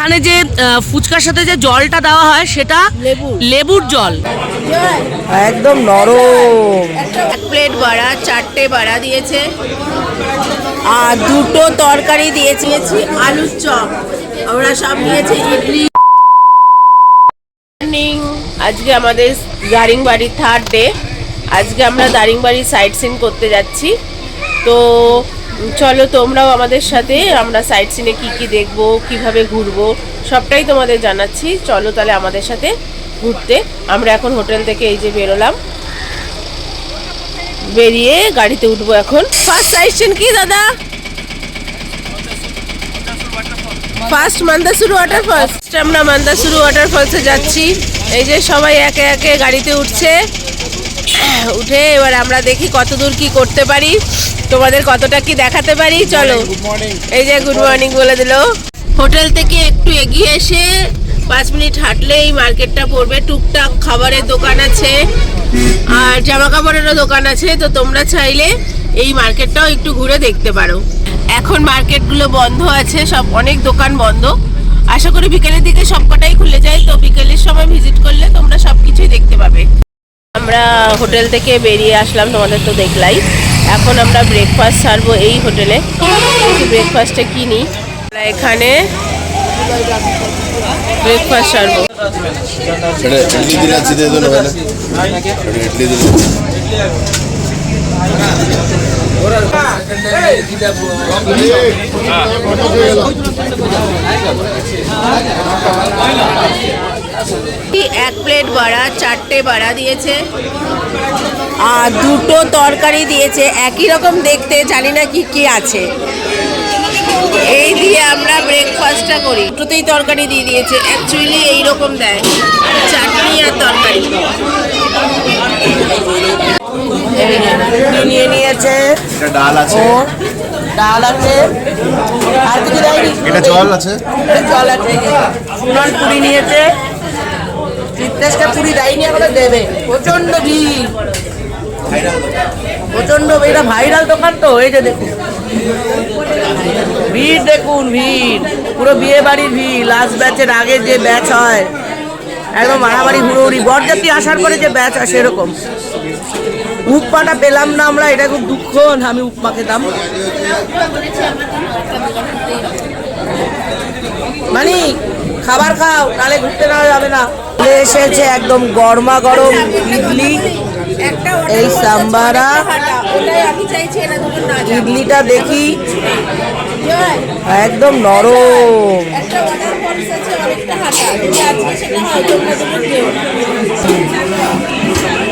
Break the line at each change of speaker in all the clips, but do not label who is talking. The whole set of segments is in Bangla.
এখানে যে ফুচকার সাথে যে জলটা দেওয়া হয় সেটা লেবুর জল,
একদম নরম।
এক প্লেট বড়া, 4টে বড়া দিয়েছে আর 2টো তরকারি দিয়েছি, আলুর চপ। আমরা সব নিয়েছি ইডলি। আজকে আমাদের দারিংবাড়ির 3rd ডে। আজকে আমরা দারিংবাড়ি সাইট সিন করতে যাচ্ছি। তো চলো তোমরাও আমাদের সাথে, আমরা সাইট সিনে কী কী দেখবো, কিভাবে ঘুরবো সবটাই তোমাদের জানাচ্ছি। চলো তাহলে আমাদের সাথে ঘুরতে। আমরা এখন হোটেল থেকে এই যে বেরোলাম, বেরিয়ে গাড়িতে উঠবো এখন। ফার্স্ট সাইট সিন কি দাদা? First Mandasuru waterfalls. আমরা মান্দাসুরু ওয়াটারফলসে যাচ্ছি। এই যে সবাই একে একে গাড়িতে উঠছে, উঠে এবার আমরা দেখি কতদূর কি করতে পারি, তোমাদের কতটা কি দেখাতে পারি। চলো, এই যে গুড মর্নিং বলে দিল। হোটেল থেকে একটু এগিয়ে এসে 5 মিনিট হাঁটলে এই মার্কেটটা পড়বে। টুকটাক খাবারের দোকান আছে আর জামা কাপড়েরও দোকান আছে। তো তোমরা চাইলে এই মার্কেটটাও একটু ঘুরে দেখতে পারো। এখন মার্কেটগুলো বন্ধ আছে, সব অনেক দোকান বন্ধ। আশা করি বিকেলের দিকে সবকটাই খুলে যায়। তো বিকেলের সময় ভিজিট করলে তোমরা সবকিছুই দেখতে পাবে। আমরা হোটেল থেকে বেরিয়ে আসলাম, তোমাদের তো দেখলাই। এখন আমরা ব্রেকফাস্ট সারবো এই হোটেলে। ব্রেকফাস্টে কি নিই, এখানে ব্রেকফাস্ট সারবো। এক প্লেট বড়া, 4টে বড়া দিয়েছে আর 2টো তরকারি দিয়েছে। একই রকম দেখতে, জানি না কি কি আছে। এই দিয়ে আমরা ব্রেকফাস্টটা করি। দুটোতেই তরকারি দিয়ে দিয়েছে। অ্যাকচুয়ালি এইরকম দেয়, চাটনি আর তরকারি
নিয়ে নিয়েছে।
ডাল আছে,
ডাল আছে, আর কিছু দেয়নি।
এটা জল আছে,
জল আছে। সুনন পুরি নিয়েছে, চিত্তেশকে পুরি দেয়নি, এখনো দেবে। প্রচন্ড ভিড়, প্রচন্ড। এটা ভাইরাল দোকান তো, এই যে দেখুন ভিড়, দেখুন ভিড়, পুরো বিয়ে বাড়ির ভিড়। লাস্ট ব্যাচের আগে যে ব্যাচ হয়, একদম মারামারি হুড়োহুড়ি, বরযাত্রী আসার পরে যে ব্যাচ হয় সেরকম। উপমাটা পেলাম না আমরা, এটা খুব দুঃখ। আমি উপমা খেতাম। মানে খাবার খাও, নাহলে ঘুরতে নেওয়া যাবে না। এসেছে একদম গরমা গরম ইডলি, এই সাম্বারা। ইডলিটা দেখি, একদম নরম,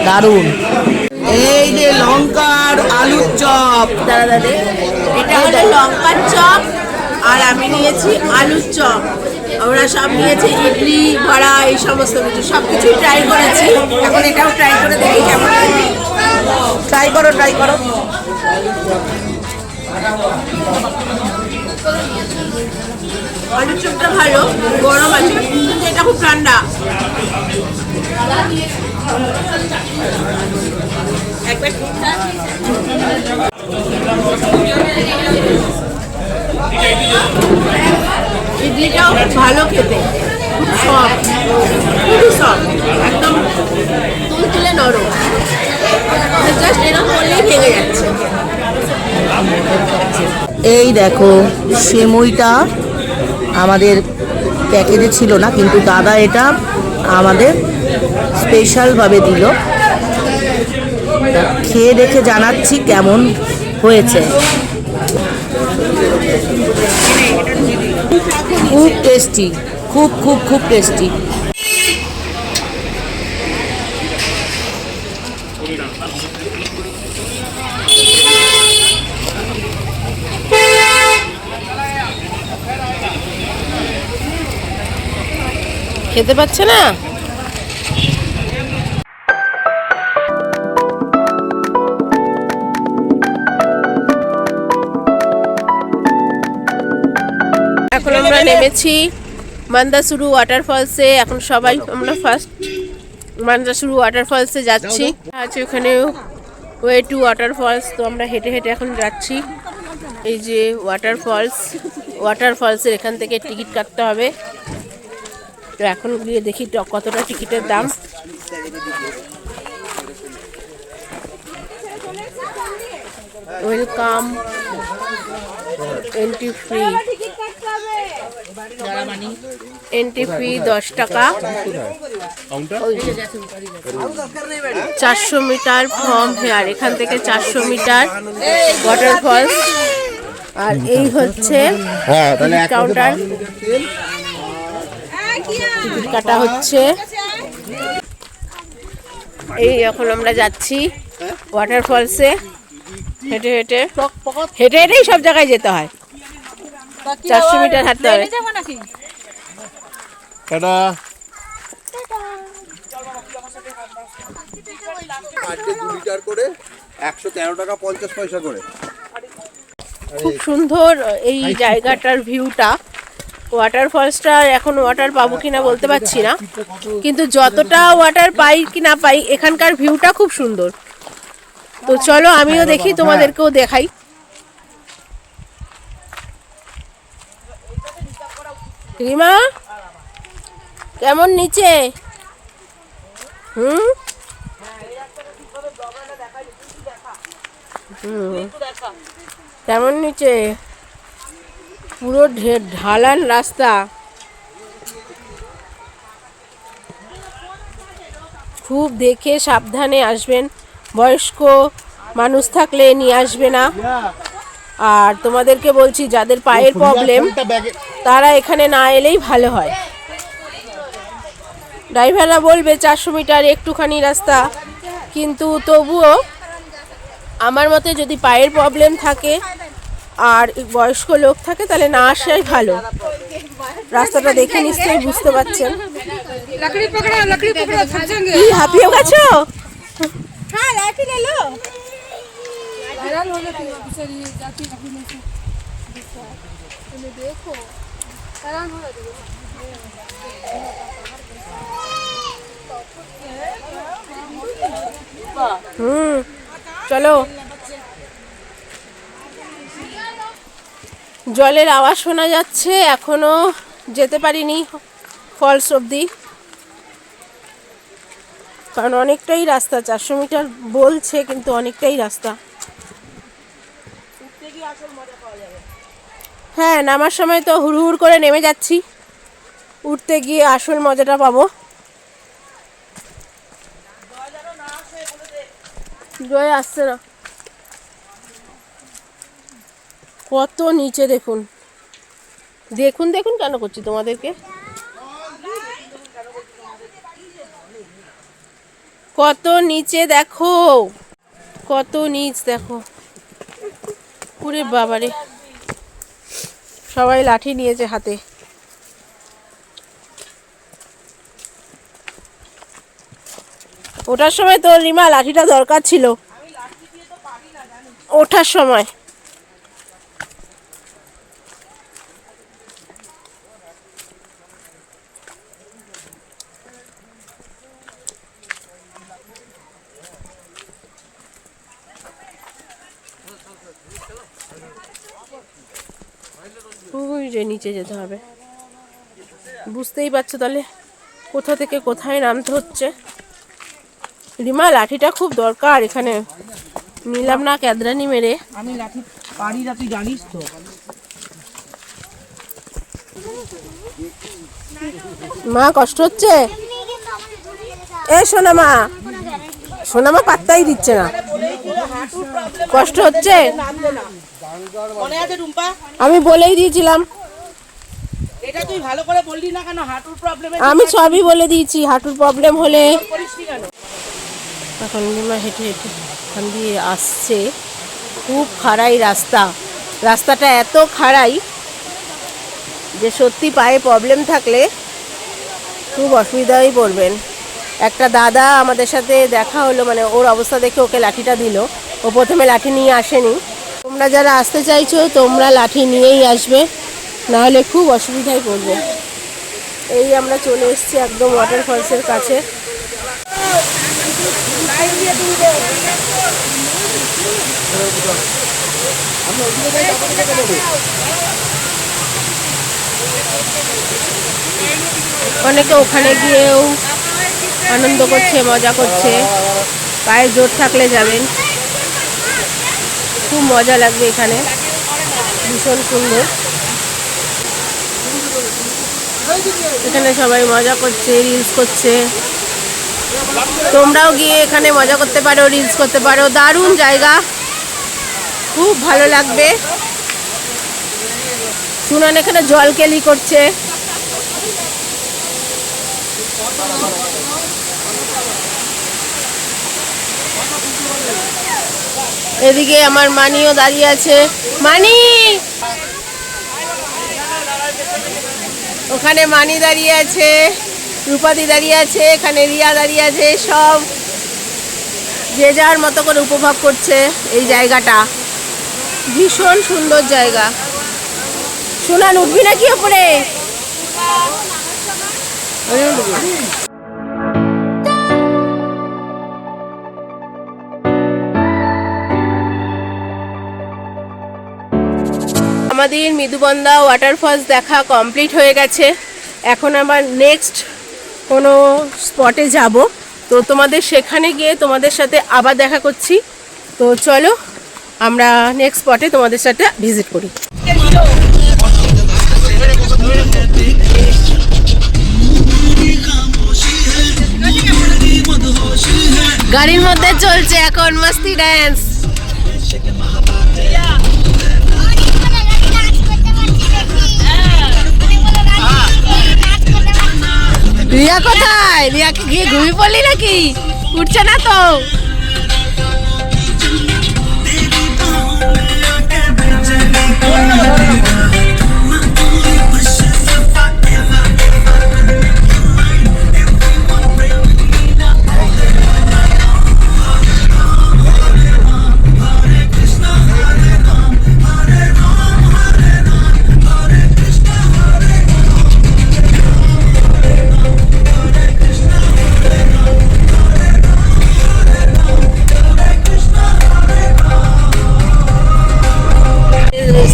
দারুন। এই যে লঙ্কার আলুর চপ,
দাদা এটা হলো লঙ্কার চপ আর আমি নিয়েছি আলুর চপ। আমরা সব নিয়েছি ইডলি, বড়া, এই সমস্ত কিছু, সবকিছুই ট্রাই করেছি। এখন এটাও ট্রাই করে দেখি কেমন।
ট্রাই করো, ট্রাই করো।
আলুর চপটা ভালো, গরম আছে, কিন্তু এটা খুব ঠান্ডা। ইডলিটাও ভালো খেতে, খুব সফট, খুবই সফট, একদম তুলতুলে নরম। জাস্ট এরকম করলেই ভেঙে যাচ্ছে।
এই দেখো, সেমইটা আমাদের প্যাকেজে ছিল না, কিন্তু দাদা এটা আমাদের স্পেশালভাবে দিল। খেয়ে দেখে জানাচ্ছি কেমন হয়েছে। খুব টেস্টি, খুব খুব খুব টেস্টি।
খেতে পাচ্ছে না। এখন আমরা নেমেছি মান্দাসুরু ওয়াটারফলসে। এখন সবাই আমরা ফার্স্ট মান্দাসুরু ওয়াটারফলসে যাচ্ছি। আছে ওখানে ওয়ে টু ওয়াটারফলস। তো আমরা হেঁটে হেঁটে এখন যাচ্ছি। এই যে ওয়াটারফলস, ওয়াটারফলসের এখান থেকে টিকিট কাটতে হবে। তো এখন গিয়ে দেখি কতটা টিকিটের দাম। Welcome, entry free, entry fee 10 টাকা। 400 মিটার ফ্রম হেয়ার, এখান থেকে 400 মিটার ওয়াটারফলস। আর এই হচ্ছে কাউন্টার, টিকিট কাটা হচ্ছে। এই এখন আমরা যাচ্ছি ওয়াটারফলসে, হেঁটে হেঁটে হেঁটে হেঁটেই সব জায়গায় যেতে হয়। 400 মিটার হাঁটতে হবে। খুব সুন্দর এই জায়গাটার ভিউটা। ওয়াটারফলসটা এখন ওয়াটার পাবো কিনা বলতে পারছি না, কিন্তু যতটা ওয়াটার পাই কি না পাই, এখানকার ভিউটা খুব সুন্দর। তো চলো আমিও দেখি, তোমাদেরকেও দেখাই। রিমা কেমন নিচে? কেমন নিচে? পুরো ঢালান রাস্তা, খুব দেখে সাবধানে আসবেন। বয়স্ক মানুষ থাকলে নিয়ে আসবে না। আর তোমাদেরকে বলছি, যাদের পায়ের প্রবলেম তারা এখানে না এলেই ভালো হয়। ড্রাইভাররা বলবে 400 মিটার একটুখানি রাস্তা, কিন্তু তবুও আমার মতে যদি পায়ের প্রবলেম থাকে আর বয়স্ক লোক থাকে তাহলে না আসাই ভালো। রাস্তাটা দেখে নিশ্চয়ই বুঝতে পারছেন। কি হাঁপিয়ে গেছো? চলো। জলের আওয়াজ শোনা যাচ্ছে, এখনো যেতে পারিনি ফলস অবধি, কারণ অনেকটাই রাস্তা। 400 মিটার বলছে, কিন্তু অনেকটাই রাস্তা। হ্যাঁ, নামার সময় তো হুড় করে নেমে যাচ্ছি, উঠতে গিয়ে আসল মজাটা পাবো। জয় আসছে না, কত নিচে দেখুন। দেখুন দেখুন কেন করছি তোমাদেরকে? কত নিচে দেখো, কত নিচ দেখো। পুরে বাবারে, সবাই লাঠি নিয়েছে হাতে। ওঠার সময় তো রিমা লাঠিটা দরকার ছিল, ওঠার সময়। ওই যে নিচে যেতে হবে, বুঝতেই পারছো তাহলে কোথা থেকে কোথায় নামতে হচ্ছে। রিমা লাঠিটা খুব দরকার, এখানে নিলাম না ক্যাদরানি মেরে।
আমি লাঠি পারি না, তুই জানিস তো।
মা কষ্ট হচ্ছে? এ সোনামা, সোনামা পাত্তাই দিচ্ছে না। কষ্ট হচ্ছে? আমি বলেই দিয়েছিলাম।
এটা তুই ভালো করে বললি না কেন? হাঁটুর প্রবলেম।
আমি সবই বলে দিয়েছি, হাঁটুর প্রবলেম হলে। এখন রিমা হেঁটে হেঁটে ওখান দিয়ে আসছে। খুব খাড়াই রাস্তা, রাস্তাটা এত খাড়াই যে সত্যি পায়ে প্রবলেম থাকলে খুব অসুবিধায় পড়বেন। একটা দাদা আমাদের সাথে দেখা হলো, মানে ওর অবস্থা দেখে ওকে লাঠিটা দিল। ও প্রথমে লাঠি নিয়ে আসেনি। তোমরা যারা আসতে চাইছো তোমরা লাঠি নিয়েই আসবে, নাহলে খুব অসুবিধায় পড়বে। এই আমরা চলে এসেছি একদম ওয়াটারফলসের কাছে। অনেকে ওখানে গিয়েও আনন্দ করছে, মজা করছে। পায়ে জোর থাকলে যাবেন, খুব মজা লাগবে এখানে, ভীষণ সুন্দর। এখানে সবাই মজা করছে, রিলস করছে। তোমরাও গিয়ে এখানে মজা করতে পারো, রিলস করতে পারো। দারুণ জায়গা, খুব ভালো লাগবে। সুনান এখানে জল কেলি করছে। এদিকে আমার মানিও দাঁড়িয়ে আছে। মানি, ওখানে মানি দাঁড়িয়ে আছে, রূপাদি দাঁড়িয়ে আছে, এখানে রিয়া দাঁড়িয়ে আছে। সব যে যার মতো করে উপভোগ করছে এই জায়গাটা। ভীষণ সুন্দর জায়গা। সুনান উঠবি নাকি ওপরে? আমাদের মৃদুবন্দা ওয়াটারফলস দেখা কমপ্লিট হয়ে গেছে। এখন আবার নেক্সট কোনো স্পটে যাব, তো তোমাদের সেখানে গিয়ে তোমাদের সাথে আবার দেখা করছি। তো চলো আমরা নেক্সট স্পটে তোমাদের সাথে ভিজিট করি। গাড়ির মধ্যে চলছে এখন মস্তি ড্যান্স। রিয়া কোথায়? রিয়াকে গিয়ে ঘুমিয়ে পড়লি নাকি? উঠছে না তো।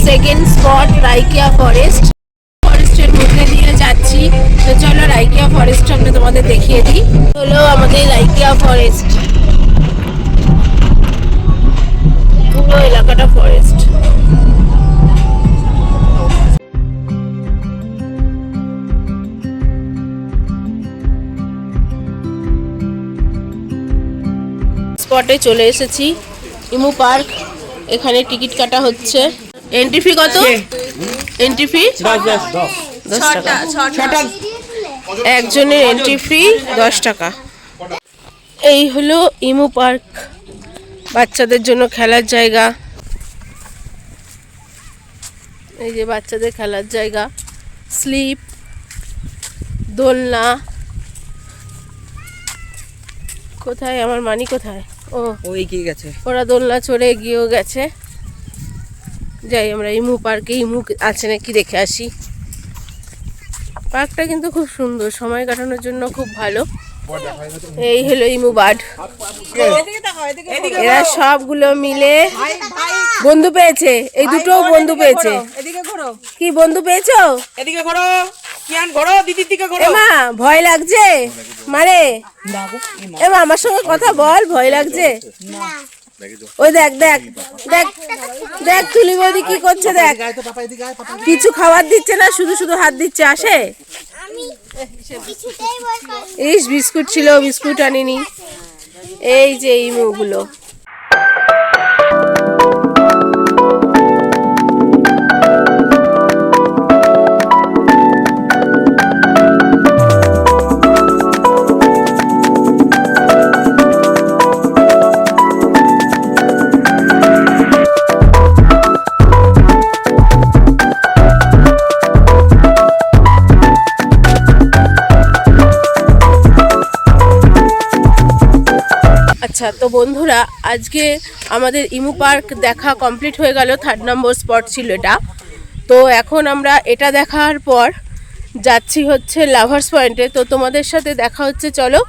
Second spot Raikia forest. ফরেস্টের মধ্যে দিয়ে যাচ্ছি, তো চলো রাইকিয়া ফরেস্ট আমরা তোমাদের দেখিয়ে দিই। হলো আমাদের রাইকিয়া ফরেস্ট, পুরো এলাকাটা ফরেস্ট। স্পটে চলে এসেছি, ইমু পার্ক। এখানে টিকিট কাটা হচ্ছে। এন্ট্রি ফি কত? এন্ট্রি ফি 10 টাকা। একজনের এন্ট্রি ফি 10 টাকা। এই হলো ইমু পার্ক, বাচ্চাদের জন্য খেলার জায়গা। এই যে বাচ্চাদের খেলার জায়গা, স্লিপ, দোলনা। কোথায় আমার মানি? কোথায়? ও
এগিয়ে গেছে,
ওরা দোলনা চড়ে এগিয়েও গেছে। যাই আমরা ইমু পার্কে, ইমু আছে নাকি দেখে আসি। পার্কটা কিন্তু খুব সুন্দর, সময় কাটানোর জন্য খুব ভালো। এই হলো ইমু বার্ড। এরা সবগুলো মিলে বন্ধু পেয়েছে, এই দুটো বন্ধু পেয়েছে। কি বন্ধু পেয়েছো? এমা ভয় লাগছে মারে? এমা আমার সঙ্গে কথা বল, ভয় লাগছে? ওই দেখ দেখ দেখ দেখ তুলি বৌদি কি করছে দেখ, কিছু খাবার দিচ্ছে না, শুধু শুধু হাত দিচ্ছে। আসে ইস, বিস্কুট ছিল, বিস্কুট আনিনি। এই যে এই মুগুলো। আচ্ছা, তো বন্ধুরা আজকে আমাদের ইমু পার্ক দেখা কমপ্লিট হয়ে গেল। 3rd নম্বর স্পট ছিল এটা। তো এখন আমরা এটা দেখার পর যাচ্ছি হচ্ছে লাভার্স পয়েন্টে। তো তোমাদের সাথে দেখা হচ্ছে, চলো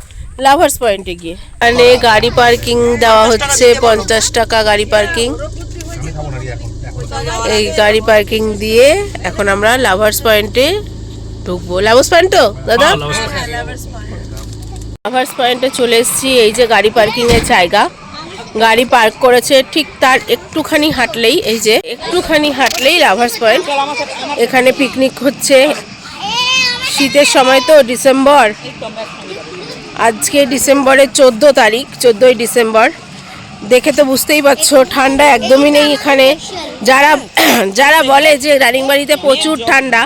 লাভার্স পয়েন্টে গিয়ে। মানে গাড়ি পার্কিং দেওয়া হচ্ছে 50 টাকা গাড়ি পার্কিং। এই গাড়ি পার্কিং দিয়ে এখন আমরা লাভার্স পয়েন্টে ঢুকবো। লাভার্স পয়েন্ট তো দাদা? লাভার্স পয়েন্টে চলে এসেছি। এই যে গাড়ি পার্কিং এর জায়গা, গাড়ি পার্ক করেছে ঠিক তার একটুখানি হাঁটলেই, এই যে একটুখানি হাঁটলেই লাভার্স পয়েন্ট। এখানে পিকনিক হচ্ছে। শীতের সময় তো, ডিসেম্বর, আজকে ডিসেম্বরের 14 তারিখ, 14ই ডিসেম্বর। দেখে তো বুঝতেই পারছো ঠান্ডা একদমই নেই এখানে। যারা বলে যে রানিংবাড়িতে প্রচুর ঠান্ডা,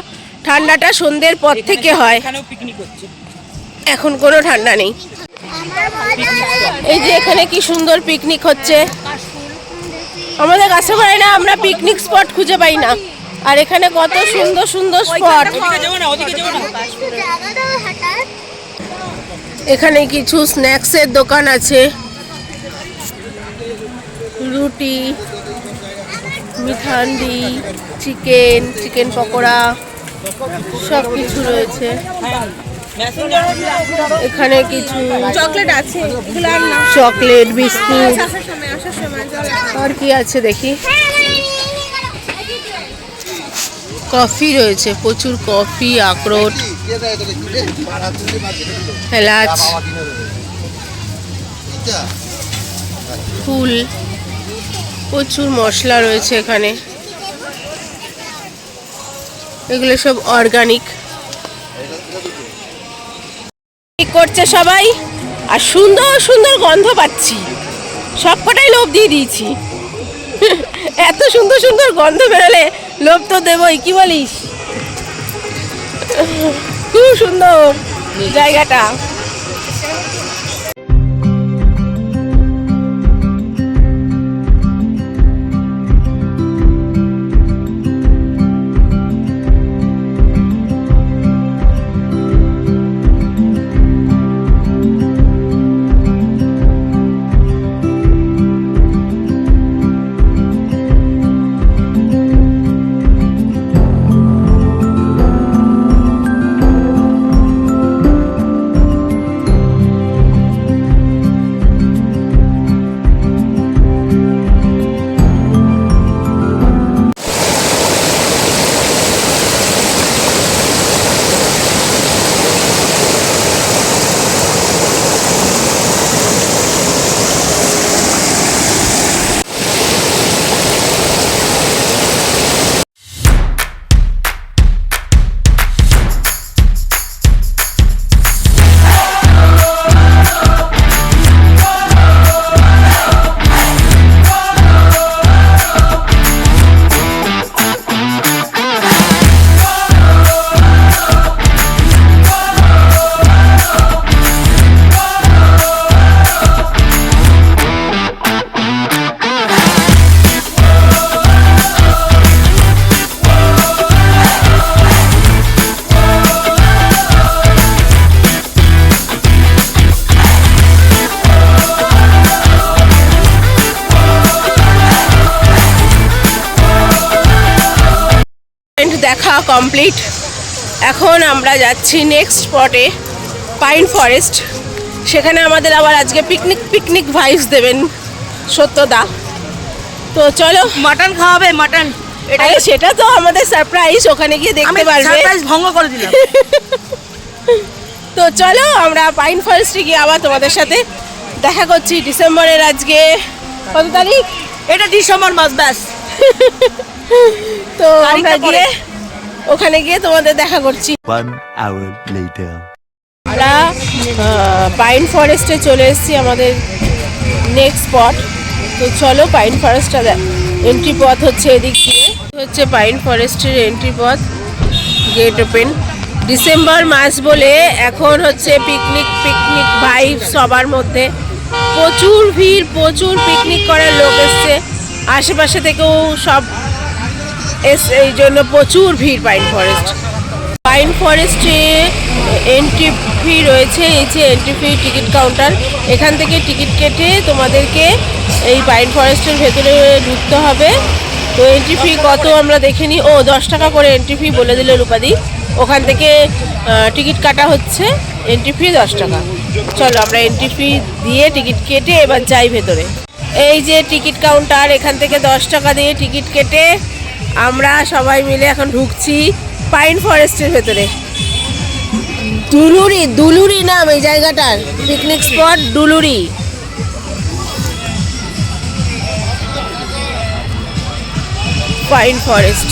ঠান্ডাটা সন্ধ্যের পর থেকে হয়, এখন কোনো ঠান্ডা নেই। এই যে এখানে কি সুন্দর পিকনিক হচ্ছে। আমাদের কাছে পাই না, আমরা পিকনিক স্পট খুঁজে পাই না, আর এখানে কত সুন্দর সুন্দর স্পট। এখানে কিছু স্ন্যাক্সের দোকান আছে, রুটি, মিঠান্ডি, চিকেন পকোড়া সব কিছু রয়েছে। এখানে কিছু চকলেট আছে, চকলেট, বিস্কুট, আর কি আছে দেখি। কফি রয়েছে, প্রচুর কফি, আখরোট, এলাচ, ফুল, প্রচুর মশলা রয়েছে এখানে। এগুলো সব অর্গানিক। করছে সবাই, আর সুন্দর সুন্দর গন্ধ পাচ্ছি, সবকটাই লোভ দিয়ে দিয়েছি। এত সুন্দর সুন্দর গন্ধ বেরোলে লোভ তো দেবই, কি বলিস? খুব সুন্দর জায়গাটা। দেখা কমপ্লিট। এখন আমরা যাচ্ছি নেক্সট স্পটে, পাইন ফরেস্ট। সেখানে আমাদের আবার আজকে পিকনিক ভাইবস দেবেন সত্যদা। তো চলো,
মাটন খাওয়াবে, মাটন।
আরে সেটা তো আমাদের সারপ্রাইজ, ওখানে গিয়ে দেখতে পারবে।
সারপ্রাইজ ভঙ্গ করে দিলাম।
তো চলো আমরা পাইন ফরেস্টে গিয়ে আবার তোমাদের সাথে দেখা করছি। ডিসেম্বরের আজকে কত তারিখ?
এটা ডিসেম্বর মাস, ব্যাস।
তো আমরা গিয়ে ওখানে গিয়ে তোমাদের দেখা করছি।
1 hour later.
আমরা পাইন ফরেস্টে চলে এসেছি, আমাদের নেক্সট স্পট। তো চলো, পাইন ফরেস্টটা এন্ট্রি পথ হচ্ছে এদিক দিয়ে, হচ্ছে পাইন ফরেস্টের এন্ট্রি পথ, গেট ওপেন। ডিসেম্বর মাস বলে এখন হচ্ছে পিকনিক ভাইব সবার মধ্যে। প্রচুর ভিড়, প্রচুর পিকনিক করার লোক এসছে, আশেপাশে থেকেও সব এই জন্য প্রচুর ভিড় পাইন ফরেস্টে এন্ট্রি ফি রয়েছে। এই যে এন্ট্রি ফি টিকিট কাউন্টার, এখান থেকে টিকিট কেটে তোমাদেরকে এই পাইন ফরেস্টের ভেতরে ঢুকতে হবে। তো এন্ট্রি ফি কত আমরা দেখে নিই। 10 টাকা করে এন্ট্রি ফি বলে দিল রূপাদি। ওখান থেকে টিকিট কাটা হচ্ছে, এন্ট্রি ফি 10 টাকা। চলো আমরা এন্ট্রি ফি দিয়ে টিকিট কেটে এবার যাই ভেতরে। এই যে টিকিট কাউন্টার, এখান থেকে 10 টাকা দিয়ে টিকিট কেটে আমরা সবাই মিলে এখন ঢুকছি পাইন ফরেস্টের ভেতরে। দুলুরি নাম এই জায়গাটার, picnic spot Duluri. Pine forest.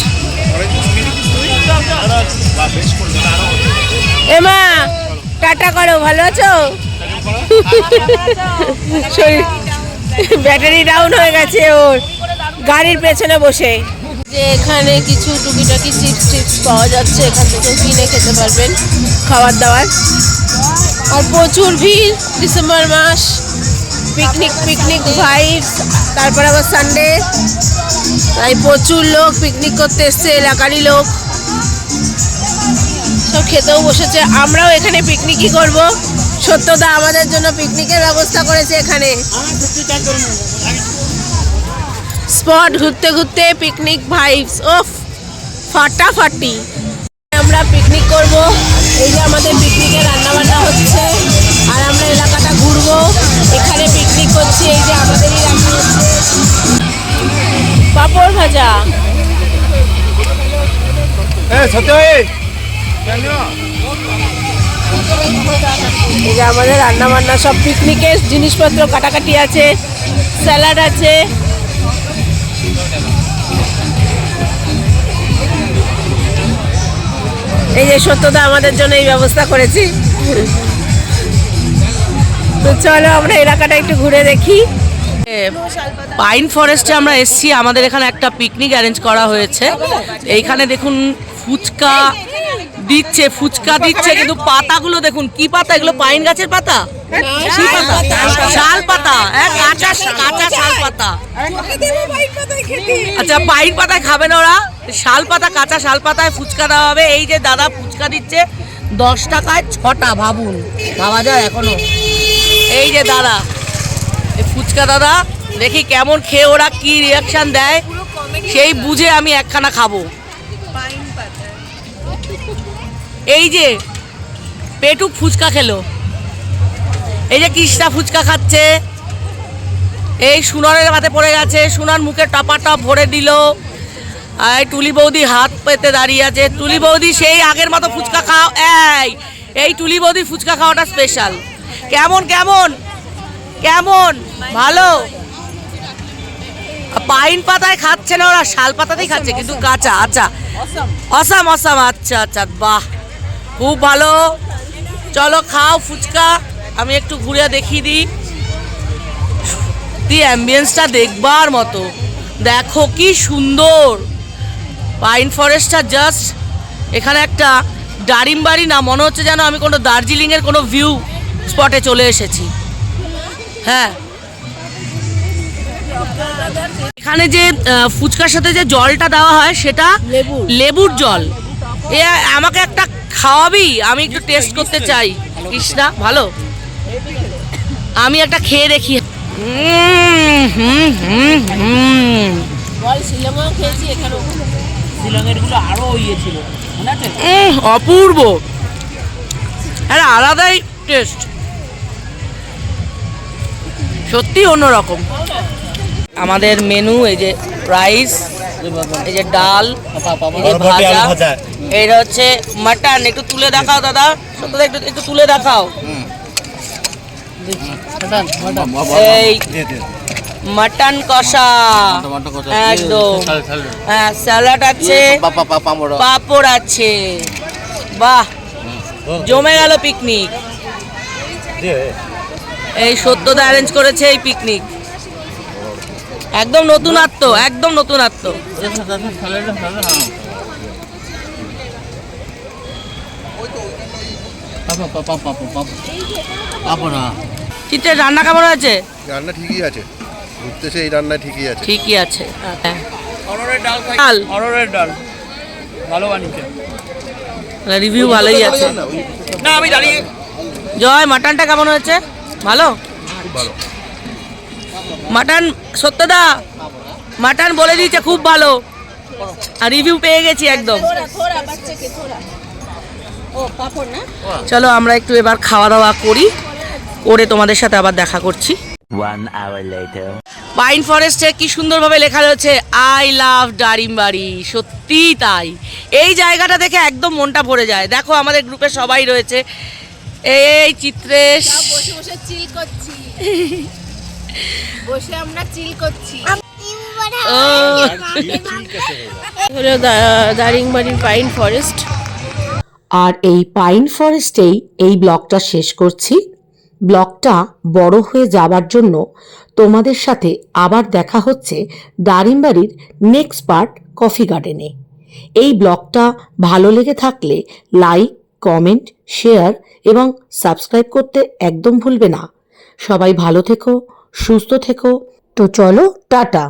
এমা টাটা করো, ভালো আছো? ব্যাটারি ডাউন হয়ে গেছে ওর গাড়ির পেছনে বসে। যে এখানে কিছু টুকিটাকি চিপস পাওয়া যাচ্ছে, এখান থেকে কিনে খেতে পারবেন খাবার দাবার। আর প্রচুর ভিড়, ডিসেম্বর মাস, পিকনিক ভাইবস। তারপর আবার সানডে, তাই প্রচুর লোক পিকনিক করতে এসছে, এলাকারই লোক সব খেতেও বসেছে। আমরাও এখানে পিকনিকই করব। সত্যদা আমাদের জন্য পিকনিকের ব্যবস্থা করেছে এখানে। স্পট ঘুরতে ঘুরতে পিকনিক ভাইবস, ওফ ফাটাফাটি। আমরা পিকনিক করব, এই যে আমাদের পিকনিকের রান্নাবান্না হচ্ছে আর আমরা এলাকাটা ঘুরবো। এখানে পিকনিক করছি, এই যে আমাদেরই রান্না হচ্ছে পাঁপড় ভাজা। এই যে আমাদের রান্না বান্না সব পিকনিকের জিনিসপত্র কাটাকাটি আছে, স্যালাড আছে। এই যে সত্যদা আমাদের জন্য এই ব্যবস্থা করেছি। তো চলো আমরা এলাকাটা একটু ঘুরে দেখি।
পাইন ফরেস্টে আমরা এসছি, আমাদের এখানে একটা পিকনিক অ্যারেঞ্জ করা হয়েছে। এইখানে দেখুন ফুচকা দিচ্ছে কিন্তু পাতাগুলো দেখুন কি পাতা, এগুলো পাইন গাছের পাতা, শাল পাতা, কাঁচা শাল পাতা। আচ্ছা পাইন পাতায় খাবে না ওরা, শাল পাতা, কাঁচা শাল পাতায় ফুচকা দেওয়া হবে। এই যে দাদা ফুচকা দিচ্ছে 10 টাকায় 6টা, ভাবুন খাওয়া যায় এখনো। এই যে দাদা, এই ফুচকা দাদা, দেখি কেমন খেয়ে ওরা কি রিয়াকশন দেয়, সেই বুঝে আমি একখানা খাবো। এই যে পেটুক ফুচকা খেলো, এই যে কৃষ্ণা ফুচকা খাচ্ছে, এই সুনরের হাতে পড়ে গেছে, সুনার মুখে টপা টপ ভরে দিল। আর টুলি বৌদি হাত পেতে দাঁড়িয়ে আছে। টুলি বৌদি সেই আগের মতো ফুচকা খাও। এই টুলি বৌদি ফুচকা খাওয়াটা স্পেশাল। কেমন কেমন কেমন ভালো? পাইন পাতায় খাচ্ছে না ওরা, শাল পাতাতেই খাচ্ছে কিন্তু কাঁচা। আচ্ছা অসাম, আচ্ছা বাহ, খুব ভালো। চলো খাও ফুচকা, আমি একটু ঘুরে দেখিয়ে দিই। অ্যাম্বিয়েন্সটা দেখবার মতো, দেখো কি সুন্দর পাইন ফরেস্টটা। জাস্ট এখানে একটা দারিমবাড়ি না, মনে হচ্ছে যেন আমি কোনো দার্জিলিংয়ের কোনো ভিউ স্পটে চলে এসেছি। হ্যাঁ, এখানে যে ফুচকার সাথে যে জলটা দেওয়া হয় সেটা লেবুর জল। এ আমাকে একটা খাওয়াবি, আমি একটু টেস্ট করতে চাই। কৃষ্ণা ভালো, আমি একটা খেয়ে দেখি। অপূর্ব, একটা আলাদাই টেস্ট, সত্যি অন্যরকম। আমাদের মেনু, এই যে রাইস, এই যে ডাল, এই যে ভাজা, এইটা হচ্ছে মাটন। একটু তুলে দেখাও দাদা, সত্যি একটু তুলে দেখাও। এই মাটন কষা একদম, হ্যাঁ স্যালাড আছে, পাঁপড় আছে। বাহ, জমে গেল পিকনিক। এই সত্যদা অ্যারেঞ্জ করেছে এই পিকনিক, একদম নতুনত্ব, একদম নতুনত্ব। চিত্রের রান্না কেমন হয়েছে?
রান্না ঠিকই আছে, ঘুরতেছে এই রান্না ঠিকই আছে।
ঠিকই আছে।
ডাল ভালো বানিয়েছে,
রিভিউ ভালোই আছে।
না আমি দাঁড়িয়ে।
জয়, মাটনটা কেমন হয়েছে? ভালো,
খুব ভালো
মাটন। সত্যদা মাটন বলে দিয়েছে খুব ভালো, আর রিভিউ পেয়ে গেছি একদম। চলো আমরা একটু এবার খাওয়া দাওয়া করি, করে তোমাদের সাথে আবার দেখা করছি।
1 hour later.
পাইন ফরেস্টে কি সুন্দরভাবে লেখা রয়েছে আই লাভ দারিমবাড়ি, সত্যি তাই। এই জায়গাটা দেখে একদম মনটা ভরে যায়। দেখো আমাদের গ্রুপে সবাই রয়েছে, এই চিত্রেশ,
বসে বসে চিল করছি, বসে আমরা চিল করছি।
ও
হলো দারিংবাড়ির পাইন ফরেস্ট।
আর এই পাইন ফরেস্টেই এই ব্লগটা শেষ করছি। ব্লগটা বড় হয়ে যাবার জন্য তোমাদের সাথে আবার দেখা হচ্ছে দারিমবাড়ির নেক্সট পার্ট কফি গার্ডেনে। এই ব্লগটা ভালো লেগে থাকলে লাইক, কমেন্ট, শেয়ার এবং সাবস্ক্রাইব করতে একদম ভুলবে না। সবাই ভালো থেকো, সুস্থ থেকো। তো চলো, টাটা।